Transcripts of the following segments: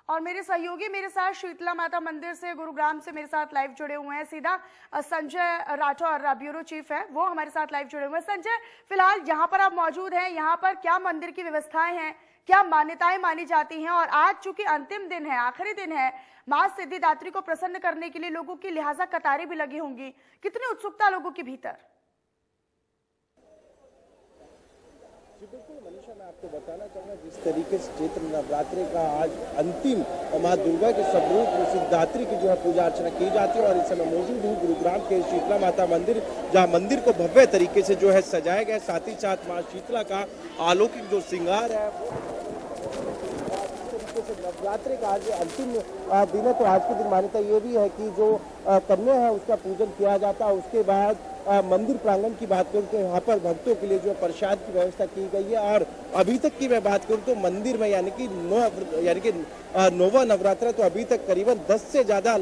और मेरे सहयोगी मेरे साथ शीतला माता मंदिर से गुरुग्राम से मेरे साथ लाइव जुड़े हुए हैं। सीधा संजय राठौर ब्यूरो चीफ है, वो हमारे साथ लाइव जुड़े हुए हैं। संजय, फिलहाल यहाँ पर आप मौजूद हैं, यहाँ पर क्या मंदिर की व्यवस्थाएं हैं, क्या मान्यताएं मानी जाती हैं? और आज चूंकि अंतिम दिन है, आखिरी दिन है, मां सिद्धिदात्री को प्रसन्न करने के लिए लोगों की लिहाजा कतारें भी लगी होंगी, कितनी उत्सुकता लोगों के भीतर? जी बिल्कुल मनीषा, मैं आपको बताना चाहूँगा जिस तरीके से चैत्र नवरात्रि का आज अंतिम माँ दुर्गा के स्वरूप सिद्धिदात्री की जो है पूजा अर्चना की जाती है। और इस समय मौजूद हूँ गुरुग्राम के शीतला माता मंदिर, जहाँ मंदिर को भव्य तरीके से जो है सजाया गया। साथ ही साथ माँ शीतला का अलौकिक जो श्रृंगार है से नवरात्रि का आज अंतिम दिन है। तो आज के दिन मान्यता ये भी है कि जो कन्या है उसका पूजन किया जाता है। उसके बाद मंदिर प्रांगण की बात करूं तो यहाँ पर भक्तों के लिए जो प्रसाद की व्यवस्था की गई है। और अभी तक की मैं बात करूं तो मंदिर में यानी कि नौवा नवरात्र, तो अभी तक करीबन 10 से ज्यादा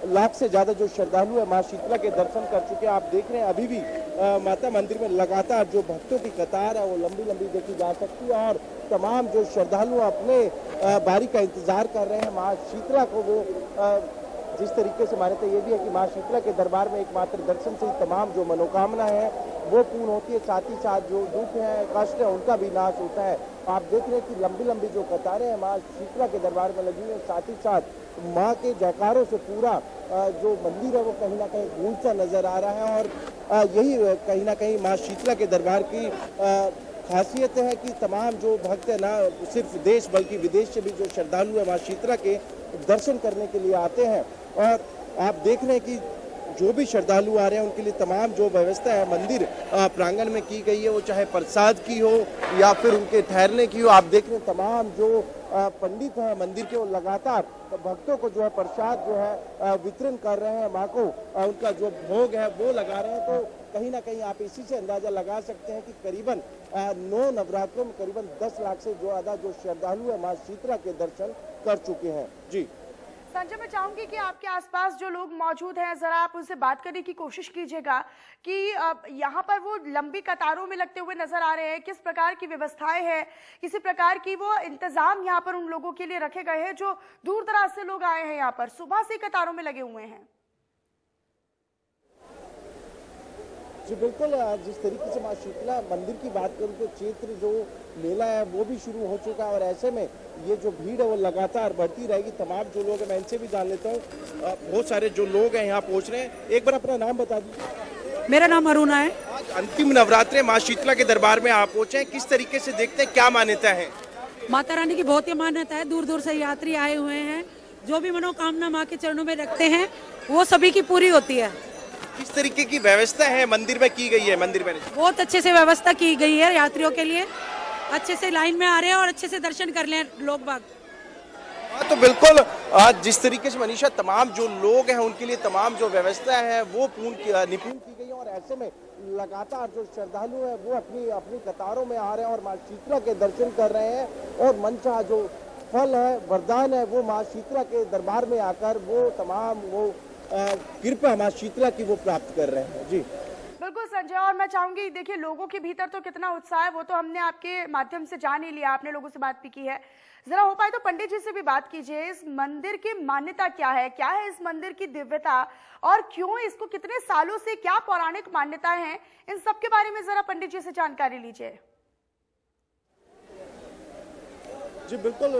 लाख से ज्यादा जो श्रद्धालु है माँ शीतला के दर्शन कर चुके हैं। आप देख रहे हैं अभी भी माता मंदिर में लगातार जो भक्तों की कतार है वो लंबी लंबी देखी जा सकती है। और तमाम जो श्रद्धालु अपने बारी का इंतजार कर रहे हैं माँ शीतला को। वो जिस तरीके से मान्यता ये भी है कि माँ शीतला के दरबार में एकमात्र दर्शन से ही तमाम जो मनोकामना है वो पूर्ण होती है। साथ ही साथ जो दुख है, कष्ट है, उनका भी नाश होता है। आप देख रहे हैं कि लंबी लंबी जो कतारें हैं माँ शीतला के दरबार में लगी हुई है। साथ ही साथ माँ के जयकारों से पूरा जो मंदिर है वो कहीं ना कहीं गूंजता नजर आ रहा है। और यही कहीं ना कहीं माँ शीतला के दरबार की खासियत है कि तमाम जो भक्त है ना सिर्फ देश बल्कि विदेश से भी जो श्रद्धालु है माँ शीतला के दर्शन करने के लिए आते हैं। और आप देख रहे हैं कि जो भी श्रद्धालु आ रहे हैं उनके लिए तमाम जो व्यवस्था है मंदिर प्रांगण में की गई है, वो चाहे प्रसाद की हो या फिर उनके ठहरने की हो। आप देख रहे हैं तमाम जो पंडित हैं मंदिर के, वो लगातार भक्तों को जो है प्रसाद जो है वितरण कर रहे हैं। माँ को उनका जो भोग है वो लगा रहे हैं। तो कहीं ना कहीं आप इसी से अंदाजा लगा सकते हैं कि करीबन 9 नवरात्रों में करीबन 10 लाख से ज्यादा जो श्रद्धालु है माँ शीतला के दर्शन कर चुके हैं। जी संजय, मैं चाहूंगी कि आपके आसपास जो लोग मौजूद हैं जरा आप उनसे बात करने की कोशिश कीजिएगा कि यहाँ पर वो लंबी कतारों में लगते हुए नजर आ रहे हैं, किस प्रकार की व्यवस्थाएं हैं, किसी प्रकार की वो इंतजाम यहाँ पर उन लोगों के लिए रखे गए हैं जो दूर दराज से लोग आए हैं, यहाँ पर सुबह से कतारों में लगे हुए हैं? जी बिल्कुल, जिस तरीके से माँ शीतला मंदिर की बात करूं तो चैत्र जो मेला है वो भी शुरू हो चुका है। और ऐसे में ये जो भीड़ है वो लगातार बढ़ती रहेगी। तमाम जो लोग हैं मैं इनसे भी जान लेता हूँ। बहुत सारे जो लोग हैं यहाँ पहुँच रहे हैं। एक बार अपना नाम बता दीजिए। मेरा नाम अरुणा है। आज अंतिम नवरात्रे माँ शीतला के दरबार में आप पहुँचे हैं, किस तरीके से देखते हैं, क्या मान्यता है? माता रानी की बहुत ही मान्यता है। दूर दूर से यात्री आए हुए हैं, जो भी मनोकामना माँ के चरणों में रखते हैं वो सभी की पूरी होती है। किस तरीके की व्यवस्था है मंदिर में की गई है? मंदिर में बहुत अच्छे से व्यवस्था की गई है यात्रियों के लिए, अच्छे से लाइन में आ रहे हैं और अच्छे से दर्शन कर ले लोग बाग। तो बिल्कुल आज जिस तरीके से मनीषा तमाम जो लोग हैं उनके लिए तमाम जो व्यवस्था है वो निपुण की गई है। और ऐसे में लगातार जो श्रद्धालु हैं वो अपनी अपनी कतारों में आ रहे हैं और माँ शीतला के दर्शन कर रहे हैं। और मनचाहा जो फल है, वरदान है, वो माँ शीतला के दरबार में आकर वो तमाम वो कृपा माँ शीतला की वो प्राप्त कर रहे हैं। जी बिल्कुल संजय, और मैं चाहूंगी देखिए लोगों के भीतर तो कितना उत्साह है वो तो हमने आपके माध्यम से जान ही लिया, आपने लोगों से बात भी की है। जरा हो पाए तो पंडित जी से भी बात कीजिए, इस मंदिर की मान्यता क्या है इस मंदिर की दिव्यता, और क्यों इसको कितने सालों से क्या पौराणिक मान्यताएं हैं, इन सब के बारे में जरा पंडित जी से जानकारी लीजिए। जी बिल्कुल,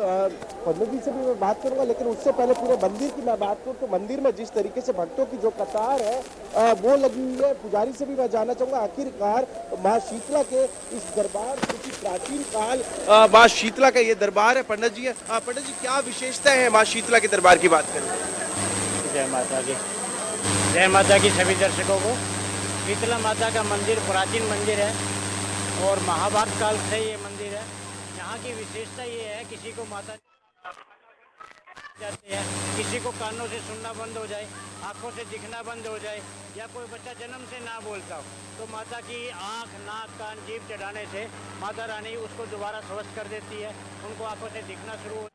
पंडित जी से भी मैं बात करूंगा, लेकिन उससे पहले पूरे मंदिर की मैं बात करूं तो मंदिर में जिस तरीके से भक्तों की जो कतार है वो लगी हुई है। पुजारी से भी मैं जानना चाहूंगा आखिरकार माँ शीतला के इस दरबार क्योंकि प्राचीन काल माँ शीतला का ये दरबार है। पंडित जी पंडित जी क्या विशेषता है माँ शीतला के दरबार की बात करें? जय माता की, जय माता की सभी दर्शकों को। शीतला माता का मंदिर प्राचीन मंदिर है और महाभारत काल से ये मंदिर है। यहाँ की विशेषता ये है, किसी को माता जाती है, किसी को कानों से सुनना बंद हो जाए, आंखों से दिखना बंद हो जाए, या कोई बच्चा जन्म से ना बोलता हो तो माता की आँख, नाक, कान, जीभ चढ़ाने से माता रानी उसको दोबारा स्वस्थ कर देती है। उनको आंखों से दिखना शुरू हो,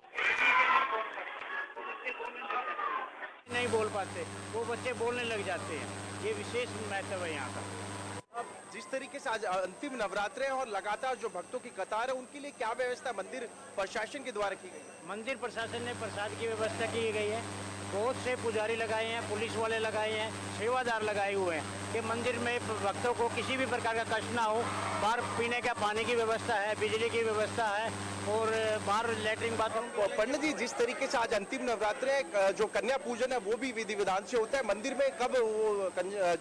नहीं बोल पाते वो बच्चे बोलने लग जाते हैं। ये विशेष महत्व है यहाँ का। जिस तरीके से आज अंतिम नवरात्र है और लगातार जो भक्तों की कतार है उनके लिए क्या व्यवस्था मंदिर प्रशासन के द्वारा की गई है? मंदिर प्रशासन ने प्रसाद की व्यवस्था की गई है। बहुत से पुजारी लगाए हैं, पुलिस वाले लगाए हैं, सेवादार लगाए हुए हैं कि मंदिर में भक्तों को किसी भी प्रकार का कष्ट ना हो। बाहर पीने का पानी की व्यवस्था है, बिजली की व्यवस्था है और बाहर लेटरिन बाथरूम। पंडित जी, जिस तरीके से आज अंतिम नवरात्र है, जो कन्या पूजन है वो भी विधि विधान से होता है। मंदिर में कब वो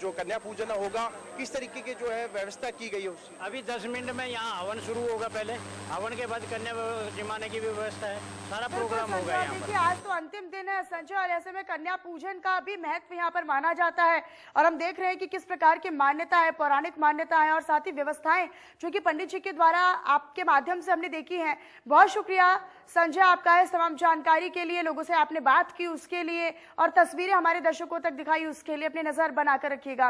जो कन्या पूजन होगा, किस तरीके की जो है व्यवस्था की गई है उसकी? अभी 10 मिनट में यहाँ हवन शुरू होगा। पहले हवन के बाद कन्या जमाने की भी व्यवस्था है। सारा प्रोग्राम होगा यहाँ पर। देखिए, आज तो अंतिम दिन है संजय, और ऐसे में कन्या पूजन का भी महत्व यहाँ पर माना जाता है और हम देख रहे हैं कि किस प्रकार की मान्यता है, पौराणिक मान्यता है और साथ ही व्यवस्थाएं जो कि पंडित जी के द्वारा आपके माध्यम से हमने देखी हैं। बहुत शुक्रिया संजय आपका इस तमाम जानकारी के लिए, लोगों से आपने बात की उसके लिए और तस्वीरें हमारे दर्शकों तक दिखाई उसके लिए। अपनी नजर बनाकर रखिएगा।